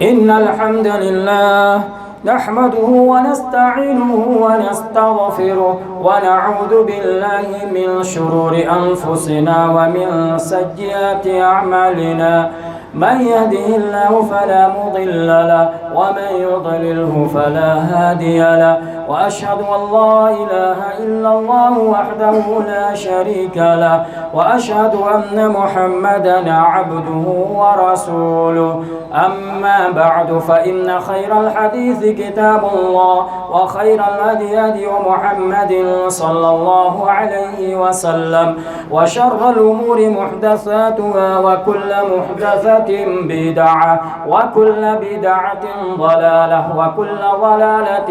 إن الحمد لله نحمده ونستعينه ونستغفره ونعوذ بالله من شرور أنفسنا ومن سيئات أعمالنا من يهده الله فلا مضل له ومن يضلله فلا هادي له وأشهد أن لا إله إلا الله وحده لا شريك له وأشهد أن محمدا عبده ورسوله أما بعد فإن خير الحديث كتاب الله وخير الهدي هدي محمد صلى الله عليه وسلم وشر الأمور محدثاتها وكل محدثة بدعة وكل بدعة ضلالة وكل ضلالة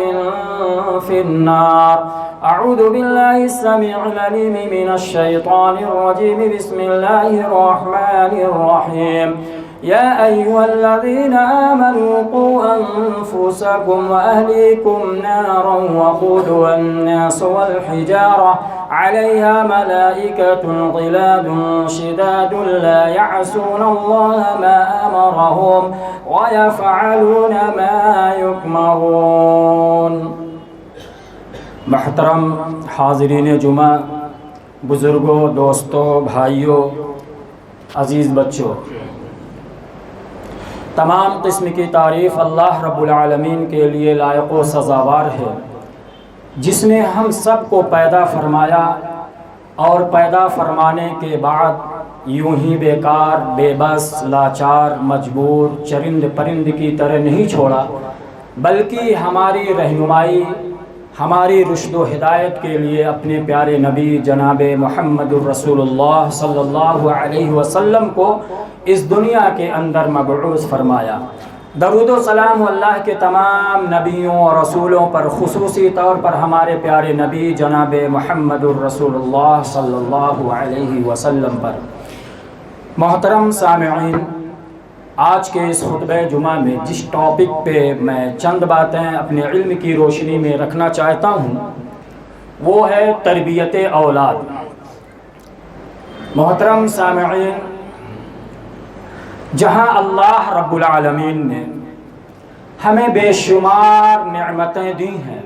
في النار. أعوذ بالله السميع العليم من الشيطان الرجيم. بسم الله الرحمن الرحيم. يا أيها الذين آمنوا قوا أنفسكم وأهليكم نارا وقودها الناس والحجارة عليها ملائكة غلاظ شداد لا يعصون الله ما أمرهم ويفعلون ما يؤمرون. محترم حاضرین جمعہ، بزرگوں، دوستوں، بھائیوں، عزیز بچوں، تمام قسم کی تعریف اللہ رب العالمین کے لیے لائق و سزاوار ہے، جس نے ہم سب کو پیدا فرمایا اور پیدا فرمانے کے بعد یوں ہی بیکار، بے بس، لاچار، مجبور، چرند پرند کی طرح نہیں چھوڑا، بلکہ ہماری رہنمائی، ہماری رشد و ہدایت کے لیے اپنے پیارے نبی جناب محمد الرسول اللہ صلی اللہ علیہ وسلم کو اس دنیا کے اندر مبعوث فرمایا۔ درود و سلام اللہ کے تمام نبیوں اور رسولوں پر، خصوصی طور پر ہمارے پیارے نبی جناب محمد الرسول اللہ صلی اللہ علیہ وسلم پر۔ محترم سامعین، آج کے اس خطبہ جمعہ میں جس ٹاپک پہ میں چند باتیں اپنے علم کی روشنی میں رکھنا چاہتا ہوں وہ ہے تربیت اولاد۔ محترم سامعین، جہاں اللہ رب العالمین نے ہمیں بے شمار نعمتیں دی ہیں،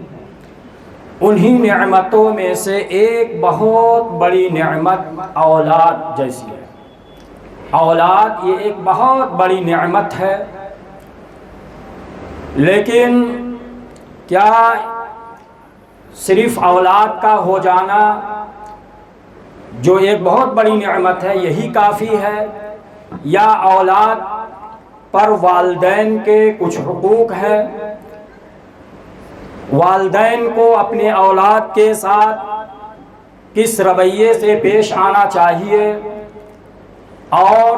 انہی نعمتوں میں سے ایک بہت بڑی نعمت اولاد جیسی ہے۔ اولاد یہ ایک بہت بڑی نعمت ہے، لیکن کیا صرف اولاد کا ہو جانا جو ایک بہت بڑی نعمت ہے یہی کافی ہے، یا اولاد پر والدین کے کچھ حقوق ہیں؟ والدین کو اپنے اولاد کے ساتھ کس رویے سے پیش آنا چاہیے اور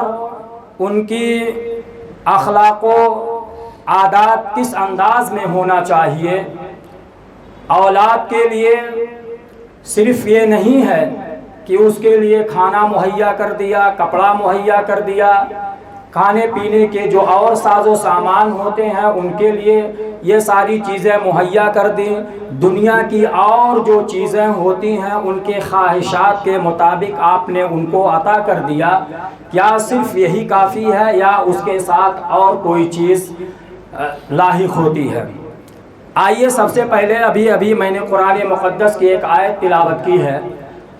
ان کی اخلاق و عادات کس انداز میں ہونا چاہیے؟ اولاد کے لیے صرف یہ نہیں ہے کہ اس کے لیے کھانا مہیا کر دیا، کپڑا مہیا کر دیا، کھانے پینے کے جو اور ساز و سامان ہوتے ہیں ان کے لیے یہ ساری چیزیں مہیا کر دیں، دنیا کی اور جو چیزیں ہوتی ہیں ان کے خواہشات کے مطابق آپ نے ان کو عطا کر دیا، کیا صرف یہی کافی ہے یا اس کے ساتھ اور کوئی چیز لاحق ہوتی ہے؟ آئیے سب سے پہلے ابھی میں نے قرآن مقدس کی ایک آیت تلاوت کی ہے۔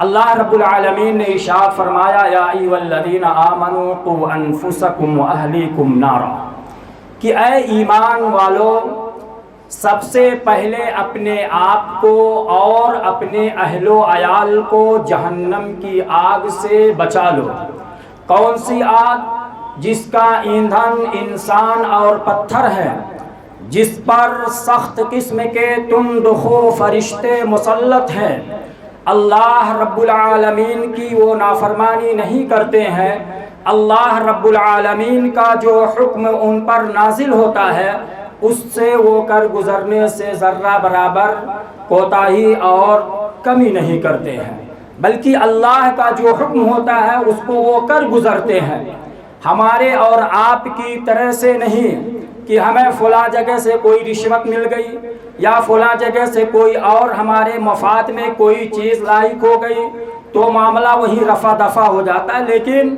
اللہ رب العالمین نے ارشاد فرمایا، یا ایھا الذین آمنوا قوا انفسکم واہلیکم نارا، کہ اے ایمان والو، سب سے پہلے اپنے آپ کو اور اپنے اہل و عیال کو جہنم کی آگ سے بچا لو۔ کون سی آگ؟ جس کا ایندھن انسان اور پتھر ہے، جس پر سخت قسم کے تندخو فرشتے مسلط ہیں، اللہ رب العالمین کی وہ نافرمانی نہیں کرتے ہیں، اللہ رب العالمین کا جو حکم ان پر نازل ہوتا ہے اس سے وہ کر گزرنے سے ذرہ برابر کوتاہی اور کمی نہیں کرتے ہیں، بلکہ اللہ کا جو حکم ہوتا ہے اس کو وہ کر گزرتے ہیں۔ ہمارے اور آپ کی طرح سے نہیں کہ ہمیں فلاں جگہ سے کوئی رشوت مل گئی یا فلاں جگہ سے کوئی اور ہمارے مفاد میں کوئی چیز لاحق ہو گئی تو معاملہ وہیں رفع دفع ہو جاتا ہے، لیکن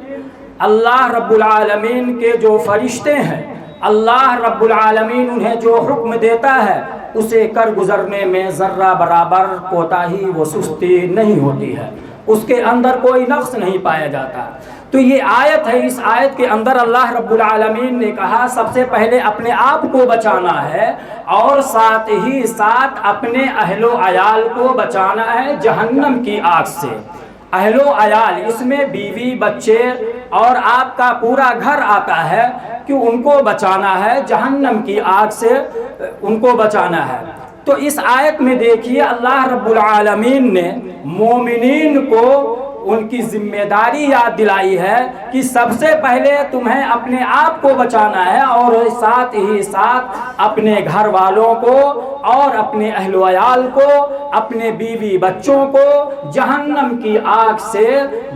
اللہ رب العالمین کے جو فرشتے ہیں اللہ رب العالمین انہیں جو حکم دیتا ہے اسے کر گزرنے میں ذرہ برابر کوتاہی و سستی نہیں ہوتی ہے، اس کے اندر کوئی نقص نہیں پایا جاتا۔ تو یہ آیت ہے، اس آیت کے اندر اللہ رب العالمین نے کہا سب سے پہلے اپنے آپ کو بچانا ہے اور ساتھ ہی ساتھ اپنے اہل و عیال کو بچانا ہے جہنم کی آگ سے۔ اہل و عیال اس میں بیوی، بچے اور آپ کا پورا گھر آتا ہے کہ ان کو بچانا ہے جہنم کی آگ سے، ان کو بچانا ہے۔ تو اس آیت میں دیکھیے اللہ رب العالمین نے مومنین کو ان کی ذمہ داری یاد دلائی ہے کہ سب سے پہلے تمہیں اپنے آپ کو بچانا ہے اور ساتھ ہی ساتھ اپنے گھر والوں کو اور اپنے اہل و عیال کو، اپنے بیوی بچوں کو جہنم کی آگ سے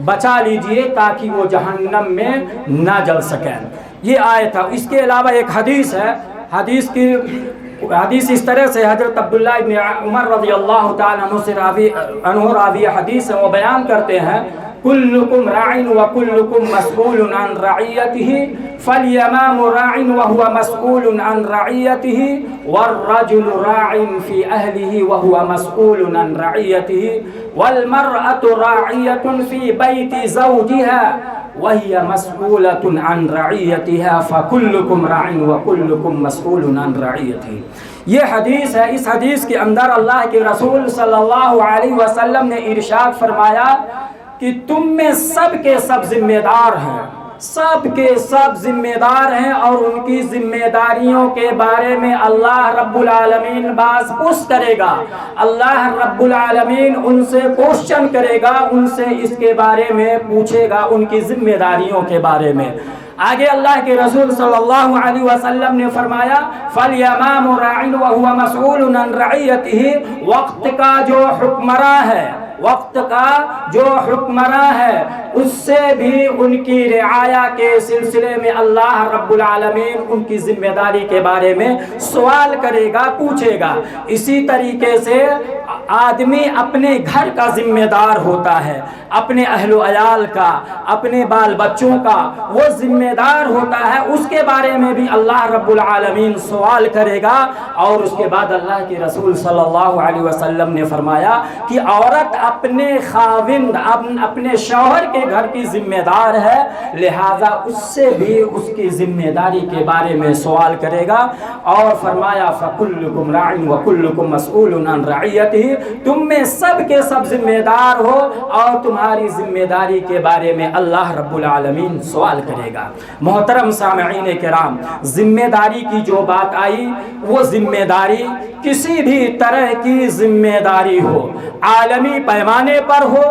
بچا لیجئے تاکہ وہ جہنم میں نہ جل سکیں۔ یہ آیت ہے۔ اس کے علاوہ ایک حدیث ہے، حدیث اس طرح سے حضرت عبداللہ ابن عمر رضی اللہ تعالیٰ عنہ راوی حدیث وہ بیان کرتے ہیں، کلکم راع وکلکم مسئول عن رعیتہ فالیمام راع وہو مسئول عن رعیتہ والرجل راع فی اہلہ وہو مسئول عن رعیتہ والمرأة راعیة فی بیت زوجہا وَهِيَ مَسْئُولَةٌ عَنْ رَعِيَّتِهَا فَكُلُّكُمْ رَاعٍ وَكُلُّكُمْ مَسْئُولٌ عَنْ رَعِيَّتِهِ۔ یہ حدیث ہے۔ اس حدیث کے اندر اللہ کے رسول صلی اللہ علیہ وسلم نے ارشاد فرمایا کہ تم میں سب کے سب ذمہ دار ہیں، سب کے سب ذمہ دار ہیں اور ان کی ذمہ داریوں کے بارے میں اللہ رب العالمین باز پرس کرے گا۔ اللہ رب العالمین ان سے کوشچن کرے گا، ان سے اس کے بارے میں پوچھے گا، ان کی ذمہ داریوں کے بارے میں۔ آگے اللہ کے رسول صلی اللہ علیہ وسلم نے فرمایا فَالْيَمَامُ رَاعٍ وَهُوَ مَسْئُولٌ عَنْ رَعِيَّتِهِ، وقت کا جو حکمراں ہے، وقت کا جو حکمراں ہے اس سے بھی ان کی رعایا کے سلسلے میں اللہ رب العالمین ان کی ذمہ داری کے بارے میں سوال کرے گا، پوچھے گا۔ اسی طریقے سے آدمی اپنے گھر کا ذمہ دار ہوتا ہے، اپنے اہل و عیال کا، اپنے بال بچوں کا وہ ذمہ دار ہوتا ہے، اس کے بارے میں بھی اللہ رب العالمین سوال کرے گا۔ اور اس کے بعد اللہ کے رسول صلی اللہ علیہ وسلم نے فرمایا کہ عورت اپنے خاوند، اپنے شوہر کے گھر کی ذمہ دار ہے، لہذا اس سے بھی اس کی ذمہ داری کے بارے میں سوال کرے گا۔ اور فرمایا فَكُلُّكُمْ رَاعٍ وَكُلُّكُمْ مَسْئُولٌ عَنْ رَعِيَّتِهِ، تم میں سب کے سب ذمہ دار ہو اور تمہاری ذمہ داری کے بارے میں اللہ رب العالمین سوال کرے گا۔ محترم سامعین کرام، ذمہ داری کی جو بات آئی، وہ ذمہ داری کسی بھی طرح کی ذمہ داری ہو، عالمی پیمانے پر ہو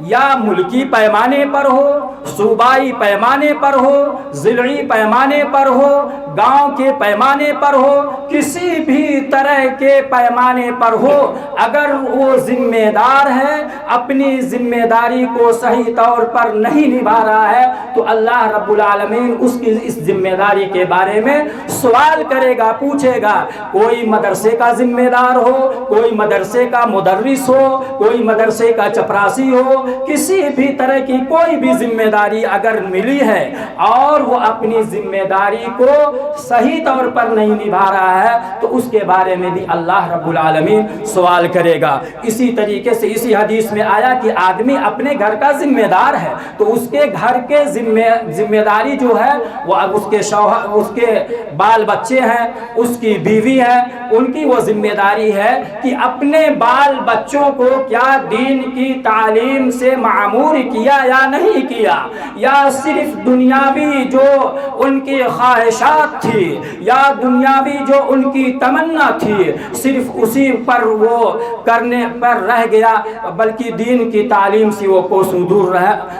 یا ملکی پیمانے پر ہو، صوبائی پیمانے پر ہو، ضلعی پیمانے پر ہو، گاؤں کے پیمانے پر ہو، کسی بھی طرح کے پیمانے پر ہو، اگر وہ ذمہ دار ہے، اپنی ذمہ داری کو صحیح طور پر نہیں نبھا رہا ہے تو اللہ رب العالمین اس کی اس ذمہ داری کے بارے میں سوال کرے گا، پوچھے گا۔ کوئی مدرسے کا ذمہ دار ہو، کوئی مدرسے کا مدرس ہو، کوئی مدرسے کا چپراسی ہو، کسی بھی طرح کی کوئی بھی ذمہ داری اگر ملی ہے اور وہ اپنی ذمہ داری کو صحیح طور پر نہیں نبھا رہا ہے تو اس کے بارے میں بھی اللہ رب العالمین سوال کرے گا۔ اسی طریقے سے اسی حدیث میں آیا کہ آدمی اپنے گھر کا ذمہ دار ہے تو اس کے گھر کے ذمہ داری جو ہے وہ اب اس کے شوہر، اس کے بال بچے ہیں، اس کی بیوی ہے، ان کی وہ ذمہ داری ہے کہ اپنے بال بچوں کو کیا دین کی تعلیم سے معمور کیا یا نہیں کیا، یا صرف دنیاوی جو ان کی خواہشات تھی یا دنیاوی جو ان کی تمنا تھی صرف اسی پر وہ کرنے پر رہ گیا، بلکہ دین کی تعلیم سے وہ کوسوں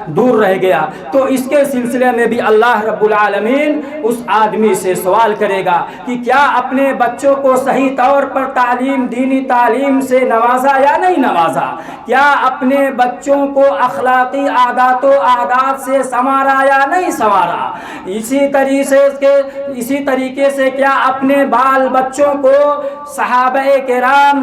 دور رہ گیا۔ تو اس کے سلسلے میں بھی اللہ رب العالمین اس آدمی سے سوال کرے گا کہ کیا اپنے بچوں کو صحیح طور پر تعلیم، دینی تعلیم سے نوازا یا نہیں نوازا، کیا اپنے بچوں کو اخلاقی عادات و عادات سے سنوارا یا نہیں سنوارا۔ اسی طریقے سے کیا اپنے بال بچوں کو صحابہ کرام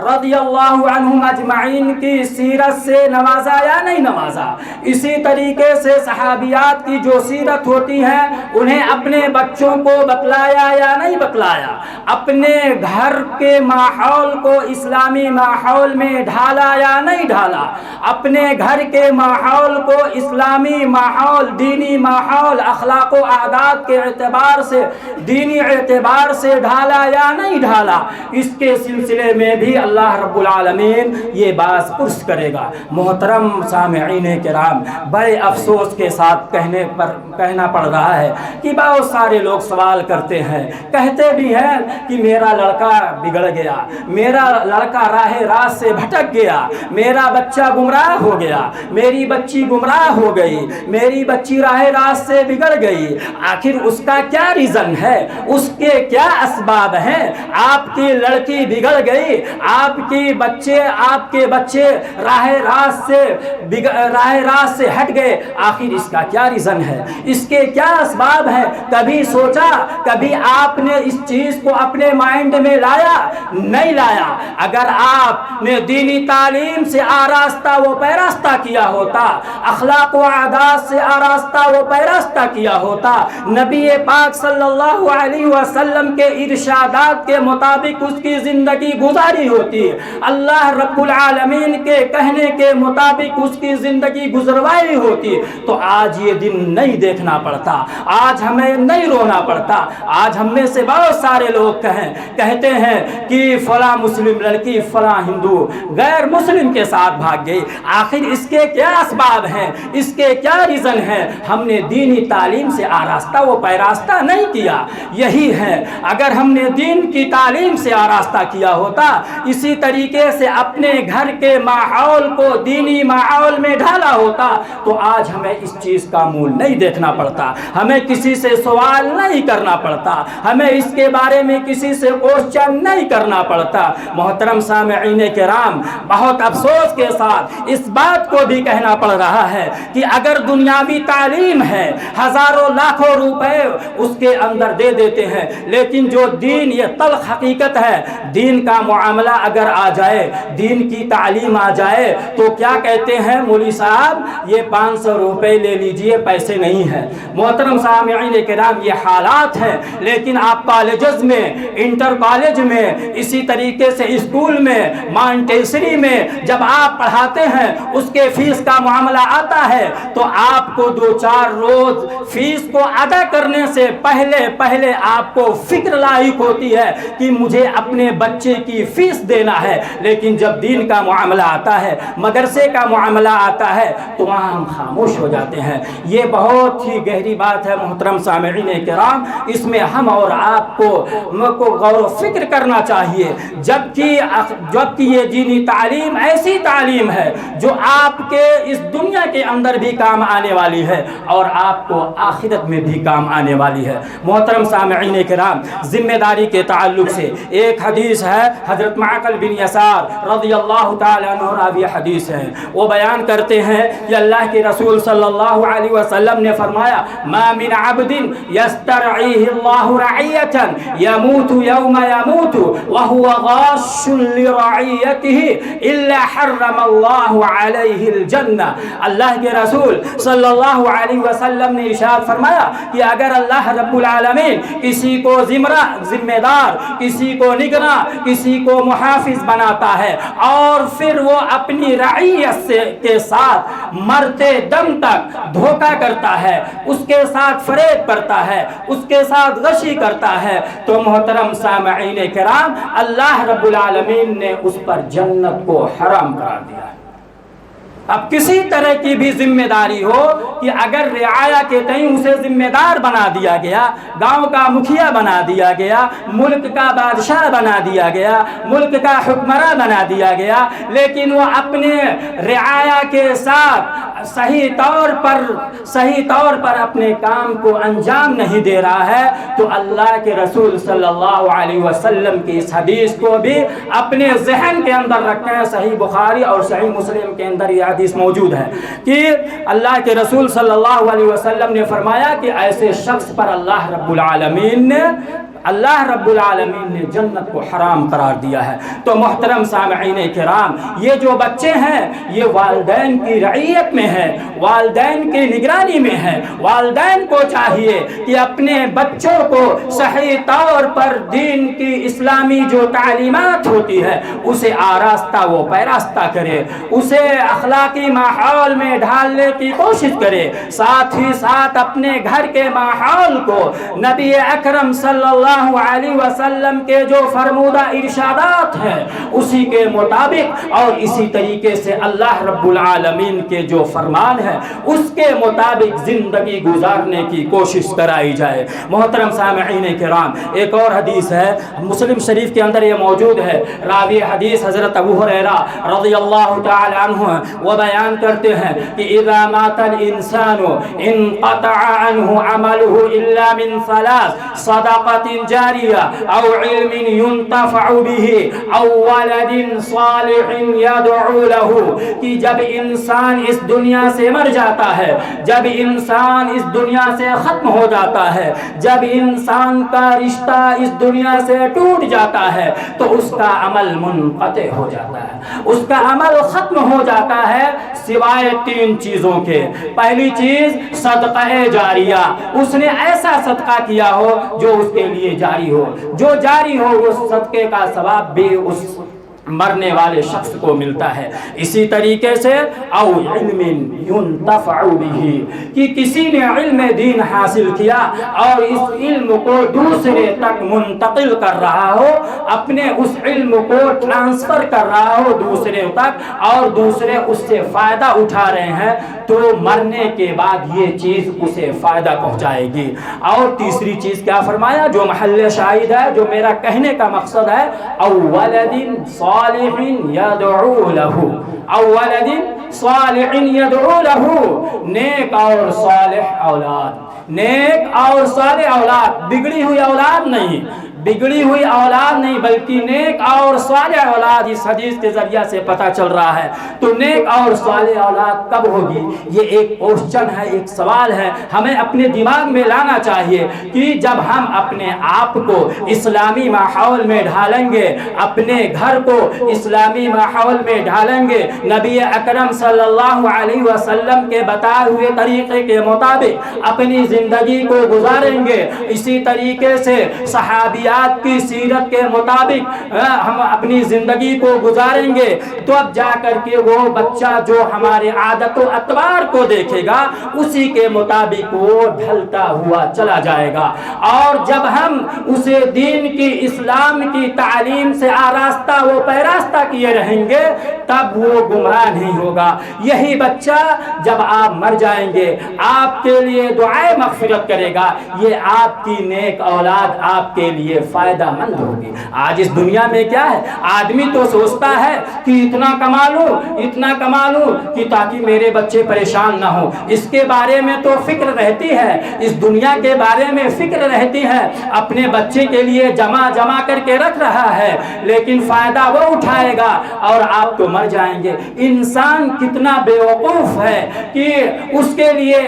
رضی اللہ عنہم اجمعین کی سیرت سے نوازا یا نہیں نوازا؟ اسی طریقے سے صحابیات کی جو سیرت ہوتی ہے انہیں اپنے بچوں کو بتلایا یا نہیں بتلایا؟ اپنے گھر کے ماحول کو اسلامی ماحول میں ڈھالا یا نہیں ڈھالا؟ اپنے گھر کے ماحول کو اسلامی ماحول، دینی ماحول، اخلاق و عادات کے اعتبار سے، دینی اعتبار سے ڈھالا یا نہیں ڈھالا؟ اس کے سلسلے میں بھی اللہ رب العالمین یہ باز پرس کرے گا۔ محترم سامعین کرام، بڑے افسوس کے ساتھ کہنا پڑ رہا ہے کہ بہت سارے لوگ سوال کرتے ہیں، کہتے بھی ہیں کہ میرا لڑکا بگڑ گیا، میرا لڑکا راہ راست سے بھٹک گیا، میرا بچہ گمراہ ہو گیا، میری بچی گمراہ ہو گئی، میری بچی راہ راست سے بگڑ گئی۔ آخر اس کا کیا ریزن ہے؟ اس کے کیا اسباب ہیں؟ آپ کی لڑکی بگڑ گئی، آپ کے بچے راہ راست سے ہٹ گئے، آخر اس کا کیا ریزن ہے؟ اس کے کیا اسباب ہیں؟ کبھی سوچا؟ کبھی آپ نے اس چیز کو اپنے مائنڈ میں لایا؟ نہیں لایا۔ اگر آپ نے دینی تعلیم سے آراستہ و پیراستہ کیا ہوتا، اخلاق و عادات سے آراستہ و پیراستہ کیا ہوتا، نبی پاک صلی اللہ علیہ وسلم کے ارشادات کے مطابق اس کی زندگی گزاری ہوتی، اللہ رب العالمین کے کہنے کے مطابق اس کی زندگی گزروائی ہوتی، تو آج یہ دن نہیں دیکھنا پڑتا، آج ہمیں نہیں رونا پڑتا۔ آج ہم میں سے بہت سارے لوگ کہتے ہیں کہ فلاں مسلم لڑکی فلاں ہندو غیر مسلم کے ساتھ بھاگ گئی۔ آخر اس کے کیا اسباب ہیں؟ اس کے کیا ریزن ہیں؟ ہم نے دینی تعلیم سے آراستہ و پیراستہ نہیں کیا۔ یہی ہے، اگر ہم نے دین کی تعلیم سے آراستہ کیا ہوتا، اسی طریقے سے اپنے گھر کے ماحول کو دینی ماحول میں ڈھالا ہوتا، تو آج ہمیں اس چیز کا مول نہیں دیکھنا پڑتا، ہمیں کسی سے سوال نہیں کرنا پڑتا، ہمیں اس کے بارے میں کسی سے کوشچن نہیں کرنا پڑتا۔ محترم سامعین کرام، بہت افسوس کے ساتھ اس بات کو بھی کہنا پڑ رہا ہے کہ اگر دنیاوی تعلیم ہے، ہزاروں لاکھوں روپے اس کے اندر دے دیتے ہیں، لیکن جو دین، یہ تلخ حقیقت ہے، دین کا معاملہ اگر آ جائے، دین کی تعلیم آ جائے، تو کیا کہتے ہیں مولوی صاحب یہ 500 روپے لے لیجئے، پیسے نہیں ہیں۔ محترم سامعین کرام، یہ حالات ہیں، لیکن آپ کالجز میں، انٹر کالج میں، اسی طریقے سے اسکول میں، مانٹیسری میں جب آپ پڑھاتے ہیں، اس کے فیس کا معاملہ آتا ہے تو آپ کو 2-4 روز فیس کو ادا کرنے سے پہلے آپ کو فکر لاحق ہوتی ہے کہ مجھے اپنے بچے کی فیس دینا ہے، لیکن جب دین کا معاملہ آتا ہے، مدرسے کا معاملہ آتا ہے، تو وہاں ہم خاموش ہو جاتے ہیں۔ یہ بہت ہی گہری بات ہے محترم سامعین کرام، اس میں ہم اور آپ کو غور و فکر کرنا چاہیے، جبکہ یہ دینی تعلیم ایسی تعلیم ہے جو آپ کے اس دنیا کے اندر بھی کام آنے والی ہے اور آپ کو آخرت میں بھی کام آنے والی ہے۔ محترم سامعین کرام، ذمہ داری کے تعلق سے ایک حدیث ہے، حضرت معقل بن یسار رضی اللہ تعالی عنہ راوی حدیث ہے، وہ بیان کرتے ہیں کہ اللہ کے رسول صلی اللہ علیہ وسلم نے فرمایا، ما من عبد یسترعیہ اللہ رعیتا یموت یوم یموت وهو غاش لرعیته الا حرم اللہ علیہ الجنہ۔ اللہ کے رسول صلی اللہ علیہ وسلم نے ارشاد فرمایا کہ اگر اللہ رب العالمین کسی کو ذمہ دار، کسی کو نگراں، کسی کو محافظ بناتا ہے اور پھر وہ اپنی رعیت کے ساتھ مرتے دم تک دھوکہ کرتا ہے، اس کے ساتھ فریب کرتا ہے، اس کے ساتھ غشی کرتا ہے، تو محترم سامعین کرام، اللہ رب العالمین نے اس پر جنت کو حرام قرار دیا ہے۔ اب کسی طرح کی بھی ذمہ داری ہو کہ اگر رعایا کے تئیں اسے ذمہ دار بنا دیا گیا، گاؤں کا مکھیا بنا دیا گیا، ملک کا بادشاہ بنا دیا گیا، ملک کا حکمراں بنا دیا گیا، لیکن وہ اپنے رعایا کے ساتھ صحیح طور پر اپنے کام کو انجام نہیں دے رہا ہے تو اللہ کے رسول صلی اللہ علیہ وسلم کی اس حدیث کو بھی اپنے ذہن کے اندر رکھیں. صحیح بخاری اور صحیح مسلم کے اندر یہ حدیث موجود ہے کہ اللہ کے رسول صلی اللہ علیہ وسلم نے فرمایا کہ ایسے شخص پر اللہ رب العالمین نے جنت کو حرام قرار دیا ہے. تو محترم سامعین کرام، یہ جو بچے ہیں یہ والدین کی رعیت میں ہے، والدین کی نگرانی میں ہے. والدین کو چاہیے کہ اپنے بچوں کو صحیح طور پر دین کی اسلامی جو تعلیمات ہوتی ہے اسے آراستہ و پیراستہ کرے، اسے اخلاقی ماحول میں ڈھالنے کی کوشش کرے. ساتھ ہی ساتھ اپنے گھر کے ماحول کو نبی اکرم صلی اللہ علیہ وسلم کے جو فرمودہ ارشادات ہیں اسی کے مطابق اور اسی طریقے سے اللہ رب العالمین کے جو فرمان ہے اس کے مطابق زندگی گزارنے کی کوشش کرائی جائے. محترم سامعین کرام، ایک اور حدیث ہے مسلم شریف کے اندر یہ موجود ہے. راوی حدیث حضرت ابو ہریرہ رضی اللہ تعالی عنہ وہ بیان کرتے ہیں کہ اذا مات الانسان انقطع عنه عمله الا من ثلاث: صدقۃ جاریہ او علم ينتفع به او ولد صالح يدعو له. کہ جب انسان اس دنیا سے مر جاتا ہے، جب انسان اس دنیا سے ختم ہو جاتا ہے، جب انسان کا رشتہ اس دنیا سے ٹوٹ جاتا ہے تو اس کا عمل منقطع ہو جاتا ہے، اس کا عمل ختم ہو جاتا ہے سوائے تین چیزوں کے. پہلی چیز صدقہ جاریہ، اس نے ایسا صدقہ کیا ہو جو اس کے لیے جاری ہو، جو جاری ہو اس صدقے کا ثواب بھی اس مرنے والے شخص کو ملتا ہے. اسی طریقے سے او علم ينتفع به، کہ کسی نے علم دین حاصل کیا اور اس علم کو دوسرے تک منتقل کر رہا ہو، اپنے اس علم کو ٹرانسفر کر رہا ہو دوسرے تک اور دوسرے اس سے فائدہ اٹھا رہے ہیں تو مرنے کے بعد یہ چیز اسے فائدہ پہنچائے گی. اور تیسری چیز کیا فرمایا جو محل شاہد ہے، جو میرا کہنے کا مقصد ہے، او ولد صالح يدعو له، او ولد صالح يدعو له، نیک اور صالح اولاد، نیک اور صالح اولاد، بگڑی ہوئی اولاد نہیں، بگڑی ہوئی اولاد نہیں بلکہ نیک اور صالح اولاد. اس حدیث کے ذریعہ سے پتہ چل رہا ہے تو نیک اور صالح اولاد کب ہوگی؟ یہ ایک کوشچن ہے، ایک سوال ہے، ہمیں اپنے دماغ میں لانا چاہیے کہ جب ہم اپنے آپ کو اسلامی ماحول میں ڈھالیں گے، اپنے گھر کو اسلامی ماحول میں ڈھالیں گے، نبی اکرم صلی اللہ علیہ وسلم کے بتائے ہوئے طریقے کے مطابق اپنی زندگی کو گزاریں گے، اسی طریقے سے صحابیات کی سیرت کے مطابق ہم اپنی زندگی کو گزاریں گے تو اب جا کر کے وہ بچہ جو ہمارے عادت و اطوار کو دیکھے گا اسی کے مطابق وہ ڈھلتا ہوا چلا جائے گا. اور جب ہم اسے دین کی اسلام کی تعلیم سے آراستہ و پیراستہ کیے رہیں گے تب وہ گمراہ نہیں ہوگا. یہی بچہ جب آپ مر جائیں گے آپ کے لیے دعائے مغفرت کرے گا، یہ آپ کی نیک اولاد آپ کے لیے فائدہ مند ہوگی. آج اس دنیا میں کیا ہے، آدمی تو سوچتا ہے کہ اتنا کما لوں کہ تاکہ میرے بچے پریشان نہ ہوں. اس کے بارے میں تو فکر رہتی ہے، اس دنیا کے بارے میں فکر رہتی ہے، اپنے بچے کے لیے جمع کر کے رکھ رہا ہے لیکن فائدہ وہ اٹھائے گا اور آپ تو مر جائیں گے. انسان کتنا بے وقوف ہے کہ اس کے لیے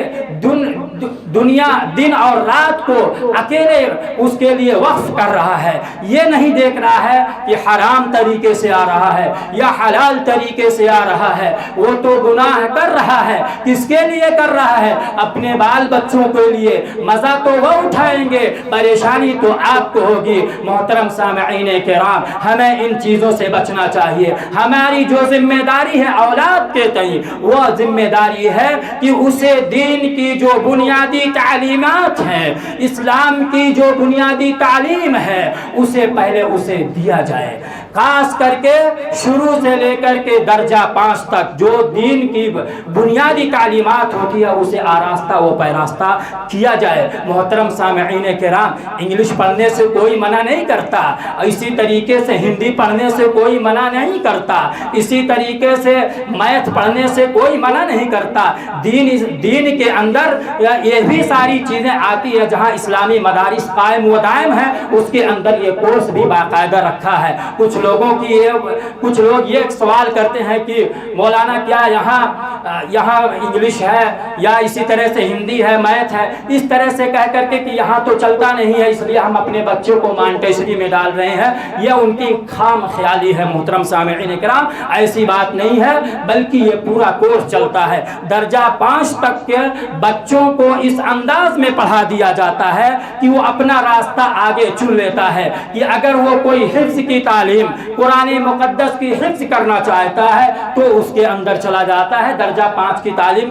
دنیا دن اور رات کو اکیلے اس کے لیے وقف کر رہا ہے. یہ نہیں دیکھ رہا ہے کہ حرام طریقے سے آ رہا ہے یا حلال طریقے سے آ رہا ہے. وہ تو گناہ کر رہا ہے، کس کے لیے کر رہا ہے؟ اپنے بال بچوں کے لیے. مزہ تو وہ اٹھائیں گے، پریشانی تو آپ کو ہوگی. محترم سامعین کرام، ہمیں ان چیزوں سے بچنا چاہیے. ہماری جو ذمہ داری ہے اولاد کے تئیں وہ ذمہ داری ہے کہ اسے دین کی جو بنیاد بنیادی تعلیمات ہیں، اسلام کی جو بنیادی تعلیم ہے، اسے پہلے اسے دیا جائے، خاص کر کے شروع سے لے کر کے درجہ 5 تک جو دین کی بنیادی تعلیمات ہوتی ہے اسے آراستہ و پیراستہ کیا جائے۔ محترم سامعین کرام، انگلش پڑھنے سے کوئی منع نہیں کرتا، اسی طریقے سے ہندی پڑھنے سے کوئی منع نہیں کرتا، اسی طریقے سے میتھ پڑھنے سے کوئی منع نہیں کرتا۔ دین کے اندر یہ بھی ساری چیزیں آتی ہے، جہاں اسلامی مدارس قائم و دائم ہے اس کے اندر یہ کورس بھی باقاعدہ رکھا ہے۔ کچھ لوگ یہ سوال کرتے ہیں کہ مولانا کیا یہاں انگلش ہے یا اسی طرح سے ہندی ہے، میتھ ہے، اس طرح سے کہہ کر کے کہ یہاں تو چلتا نہیں ہے اس لیے ہم اپنے بچوں کو مانٹیسری میں ڈال رہے ہیں، یہ ان کی خام خیالی ہے۔ محترم سامعین کرام، ایسی بات نہیں ہے، بلکہ یہ پورا کورس چلتا ہے۔ درجہ 5 تک کے بچوں کو اس انداز میں پڑھا دیا جاتا ہے کہ وہ اپنا راستہ آگے چن لیتا ہے کہ اگر وہ کوئی حفظ کی تعلیم، قرآن مقدس کی حفظ کرنا چاہتا ہے تو اس کے اندر چلا جاتا ہے درجہ 5 کی تعلیم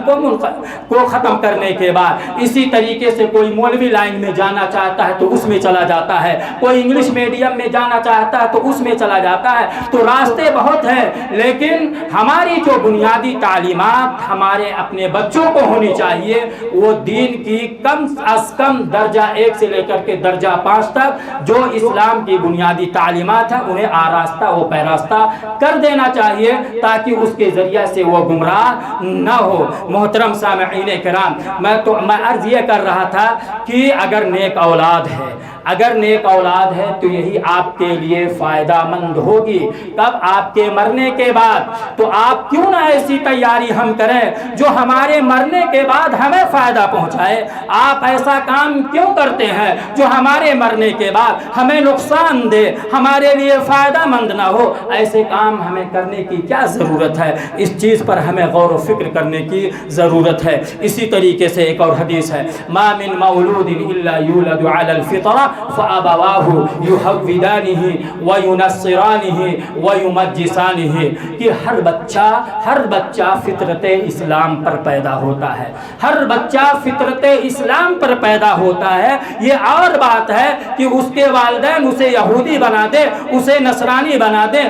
کو ختم کرنے کے بعد۔ اسی طریقے سے کوئی مولوی لائن میں جانا چاہتا ہے تو اس میں چلا جاتا ہے، کوئی انگلش میڈیم میں جانا چاہتا ہے تو اس میں چلا جاتا ہے۔ تو راستے بہت ہیں، لیکن ہماری جو بنیادی تعلیمات ہمارے اپنے بچوں کو ہونی چاہیے وہ دین کی کم از کم درجہ 1 سے لے کر کے درجہ 5 تک جو اسلام کی بنیادی تعلیمات ہیں انہیں آراستہ و پیراستہ کر دینا چاہیے تاکہ اس کے ذریعے سے وہ گمراہ نہ ہو۔ محترم سامعین کرام، میں عرض یہ کر رہا تھا کہ اگر نیک اولاد ہے تو یہی آپ کے لیے فائدہ مند ہوگی۔ کب؟ آپ کے مرنے کے بعد۔ تو آپ کیوں نہ ایسی تیاری ہم کریں جو ہمارے مرنے کے بعد ہمیں فائدہ پہنچائے؟ آپ ایسا کام کیوں کرتے ہیں جو ہمارے مرنے کے بعد ہمیں نقصان دے، ہمارے لیے فائدہ مند نہ ہو؟ ایسے کام ہمیں کرنے کی کیا ضرورت ہے؟ اس چیز پر ہمیں غور و فکر کرنے کی ضرورت ہے۔ اسی طریقے سے ایک اور حدیث ہے، ما من مولود الا یولد علی الفطرہ فابواہ یحودانہ وینصرانہ ویمجسانہ، کہ ہر بچہ فطرت اسلام پر پیدا ہوتا ہے، ہر بچہ فطرت اسلام پر پیدا ہوتا ہے۔ یہ اور بات ہے کہ اس کے والدین اسے یہودی بنا دے، اسے نصرانی بنا دے،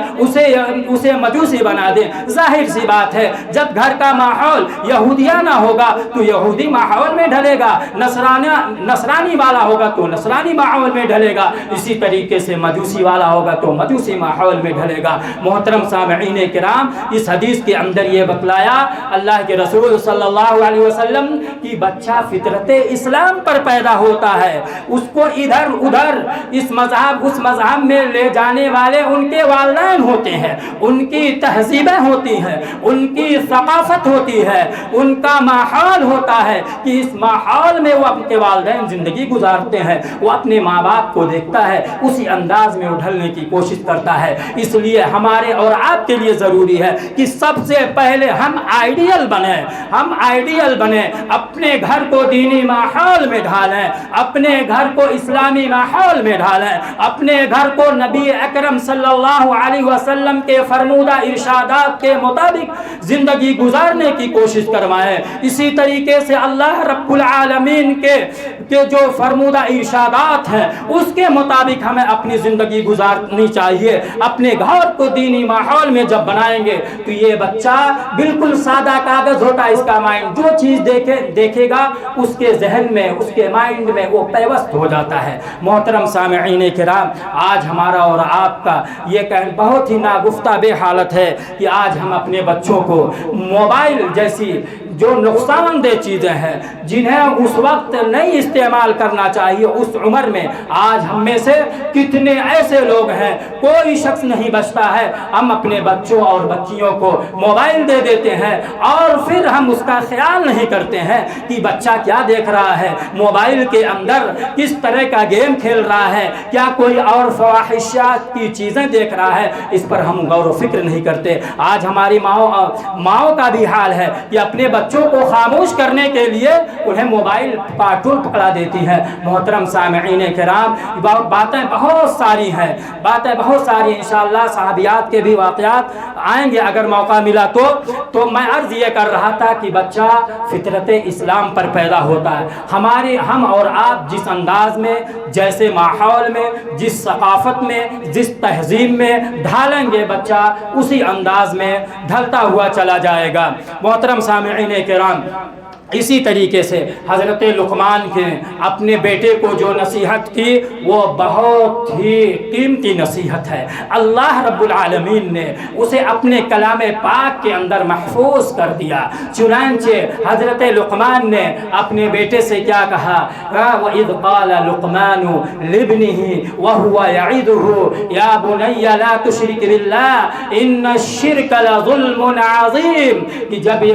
اسے مجوسی بنا دے۔ ظاہر سی بات ہے جب گھر کا ماحول یہودیانہ ہوگا تو یہودی ماحول میں ڈھلے گا، نصرانی والا ہوگا تو نصرانی ماحول میں ڈھلے گا، اسی طریقے سے مجوسی والا ہوگا تو مجوسی ماحول میں ڈھلے گا۔ محترم سامعین کرام، اس حدیث کے اندر یہ بتلایا اللہ کے رسول صلی اللہ علیہ وسلم کی بچہ فطرت اسلام پر پیدا ہوتا ہے، اس کو ادھر ادھر اس مذہب میں لے جانے والے ان کے والدین ہوتے ہیں، ان کی تہذیبیں ہوتی ہیں، ان کی ثقافت ہوتی ہے، ان کا ماحول ہوتا ہے کہ اس ماحول میں وہ اپنے والدین زندگی گزارتے ہیں، وہ اپنے ماں باپ کو دیکھتا ہے، اسی انداز میں ڈھلنے کی کوشش کرتا ہے۔ اس لیے ہمارے اور آپ کے لیے ضروری ہے کہ سب سے پہلے ہم آئیڈیل بنیں، اپنے گھر کو دینی ماحول میں ڈھالیں، اپنے گھر کو اسلامی ماحول میں ڈھالیں، اپنے گھر کو نبی اکرم صلی اللہ علیہ وسلم کے فرمودہ ارشادات کے مطابق زندگی گزارنے کی کوشش کروائیں۔ اسی طریقے سے اللہ رب العالمین کے جو فرمودہ ارشادات ہیں اس کے مطابق ہمیں اپنی زندگی گزارنی چاہیے۔ اپنے گھر کو دینی ماحول میں جب بنائیں گے تو یہ بچہ بالکل سادہ کاغذ ہوتا ہے، اس کا مائنڈ جو چیز دیکھے گا اس کے ذہن میں، اس کے مائنڈ میں وہ پیوست ہو جاتا ہے۔ محترم سامعین کرام، آج ہمارا اور آپ کا یہ بہت ہی ناگفتہ بے حالت ہے کہ آج ہم اپنے بچوں کو موبائل جیسی جو نقصان دہ چیزیں ہیں جنہیں اس وقت نہیں استعمال کرنا چاہیے اس عمر میں، آج ہم میں سے کتنے ایسے لوگ ہیں، کوئی شخص نہیں بچتا ہے، ہم اپنے بچوں اور بچیوں کو موبائل دے دیتے ہیں اور پھر ہم اس کا خیال نہیں کرتے ہیں کہ بچہ کیا دیکھ رہا ہے، موبائل کے اندر کس طرح کا گیم کھیل رہا ہے، کیا کوئی اور فواحشات کی چیزیں دیکھ رہا ہے، اس پر ہم غور و فکر نہیں کرتے۔ آج ہماری ماؤں کا بھی حال ہے کہ اپنے بچوں کو خاموش کرنے کے لیے انہیں موبائل کارٹون پکڑا دیتی ہے۔ محترم سامعین کرام، باتیں بہت ساری ہیں، باتیں بہت ساری، انشاءاللہ صحابیات کے بھی واقعات آئیں گے اگر موقع ملا تو میں عرض یہ کر رہا تھا کہ بچہ فطرت اسلام پر پیدا ہوتا ہے۔ ہم اور آپ جس انداز میں، جیسے ماحول میں، جس ثقافت میں، جس تہذیب میں ڈھالیں گے بچہ اسی انداز میں ڈھلتا ہوا چلا جائے گا۔ محترم سامعین کرام، اسی طریقے سے حضرت لقمان نے اپنے بیٹے کو جو نصیحت کی وہ بہت ہی قیمتی نصیحت ہے۔ اللہ رب العالمین نے اسے اپنے کلام پاک کے اندر محفوظ کر دیا۔ چنانچہ حضرت لقمان نے اپنے بیٹے سے کیا کہا؟ وَإِذْ قَالَ لُقْمَانُ لِابْنِهِ وَهُوَ يَعِظُهُ يَا بُنَيَّ لَا تُشْرِكْ بِاللَّهِ إِنَّ الشِّرْكَ لَظُلْمٌ عَظِيمٌ کہ جب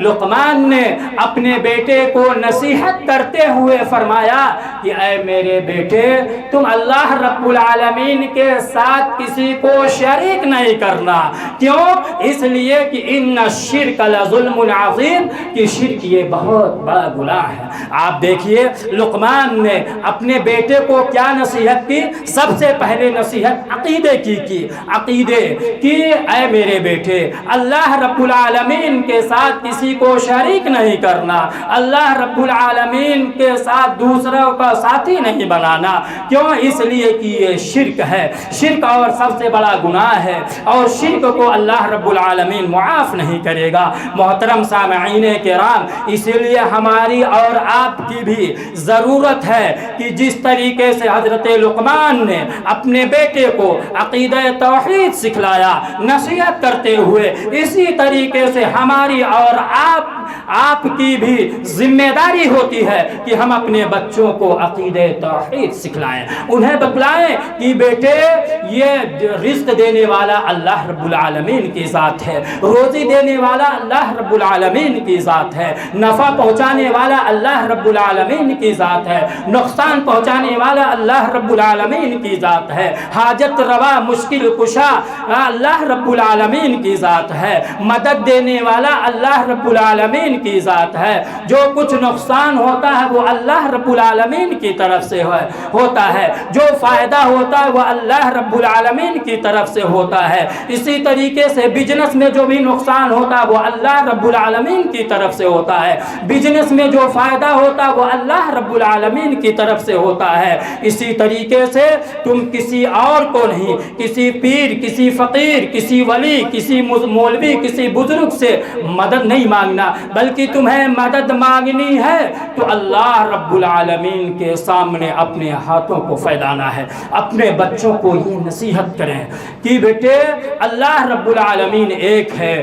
لقمان نے اپنے بیٹے کو نصیحت کرتے ہوئے فرمایا کہ اے میرے بیٹے، تم اللہ رب العالمین کے ساتھ کسی کو شریک نہیں کرنا۔ کیوں؟ اس لیے کہ ان الشرک لظلم عظیم، کہ شرک یہ بہت بڑا گناہ ہے۔ آپ دیکھیے لقمان نے اپنے بیٹے کو کیا نصیحت کی؟ سب سے پہلے نصیحت عقیدے کی عقیدے کی، اے میرے بیٹے اللہ رب العالمین کے ساتھ کسی کو شریک نہیں کرنا، اللہ رب العالمین کے ساتھ دوسروں کا ساتھی نہیں بنانا۔ کیوں؟ اس لیے کہ یہ شرک ہے، شرک اور سب سے بڑا گناہ ہے، اور شرک کو اللہ رب العالمین معاف نہیں کرے گا۔ محترم سامعین کرام، اسی لیے ہماری اور آپ کی بھی ضرورت ہے کہ جس طریقے سے حضرت لقمان نے اپنے بیٹے کو عقیدہ توحید سکھلایا نصیحت کرتے ہوئے، اسی طریقے سے ہماری اور آپ کی بھی ذمہ داری ہوتی ہے کہ ہم اپنے بچوں کو عقیدہ توحید سکھلائیں، انہیں بتلائیں کہ بیٹے یہ رزق دینے والا اللہ رب العالمین کی ذات ہے، روزی دینے والا اللہ رب العالمین کی ذات ہے، نفع پہنچانے والا اللہ رب العالمین کی ذات ہے، نقصان پہنچانے والا اللہ رب العالمین کی ذات ہے، حاجت روا مشکل کشا اللہ رب العالمین کی ذات ہے، مدد دینے والا اللہ رب العالمین کی ذات ہے، جو کچھ نقصان ہوتا ہے وہ اللہ رب العالمین کی طرف سے ہوتا ہے، جو فائدہ ہوتا ہے وہ اللہ رب العالمین کی طرف سے ہوتا ہے۔ اسی طریقے سے بزنس میں جو بھی نقصان ہوتا ہے وہ اللہ رب العالمین کی طرف سے ہوتا ہے، بزنس میں جو فائدہ ہوتا ہے وہ اللہ رب العالمین کی طرف سے ہوتا ہے۔ اسی طریقے سے تم کسی اور کو نہیں، کسی پیر، کسی فقیر، کسی ولی، کسی مولوی، کسی بزرگ سے مدد نہیں مانگنا، بلکہ تمہیں مدد مانگنی ہے تو اللہ رب العالمین کے سامنے اپنے ہاتھوں کو پھیلانا ہے۔ اپنے بچوں کو یہ نصیحت کریں کہ بیٹے اللہ رب العالمین ایک ہے،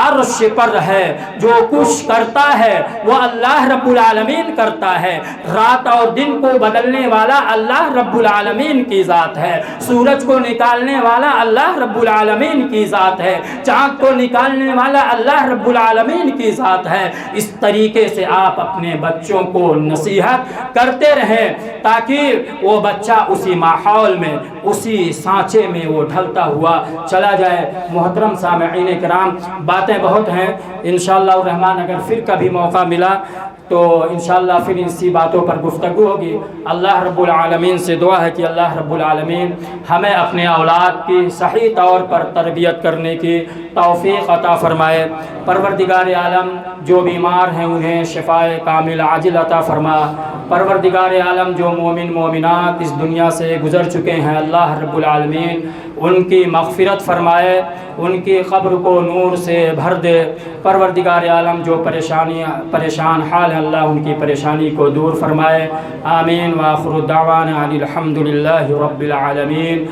عرش پر ہے، جو کچھ کرتا ہے وہ اللہ رب العالمین کرتا ہے، رات اور دن کو بدلنے والا اللہ رب العالمین کی ذات ہے، سورج کو نکالنے والا اللہ رب العالمین کی ذات ہے، چاند کو نکالنے والا اللہ رب العالمین کی ذات ہے۔ اس طریقے سے آپ اپنے بچوں کو نصیحت کرتے رہیں تاکہ وہ بچہ اسی ماحول میں، اسی سانچے میں وہ ڈھلتا ہوا چلا جائے۔ محترم سامعین کرام، باتیں بہت ہیں، انشاءاللہ الرحمن اگر پھر کبھی موقع ملا تو انشاءاللہ پھر اسی باتوں پر گفتگو ہوگی۔ اللہ رب العالمین سے دعا ہے کہ اللہ رب العالمین ہمیں اپنے اولاد کی صحیح طور پر تربیت کرنے کی توفیق عطا فرمائے۔ پروردگار عالم جو بیمار ہیں انہیں شفائے کامل عاجل عطا فرما۔ پروردگار عالم جو مومن مومنات اس دنیا سے گزر چکے ہیں اللہ رب العالمین ان کی مغفرت فرمائے، ان کی قبر کو نور سے بھر دے۔ پروردگار عالم جو پریشان حال ہے اللہ ان کی پریشانی کو دور فرمائے۔ آمین۔ وآخر دعوانا الحمد للہ رب العالمین۔